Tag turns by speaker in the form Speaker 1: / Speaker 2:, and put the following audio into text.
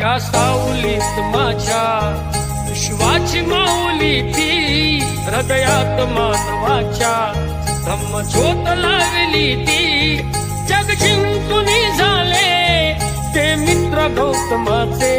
Speaker 1: त्या सावलीत माझ्या विश्वाची माऊली ती, हृदयात मानवाच्या धम्मज्योत लावली ती. जग जिंकून झाले ते मित्र गौतमाचे,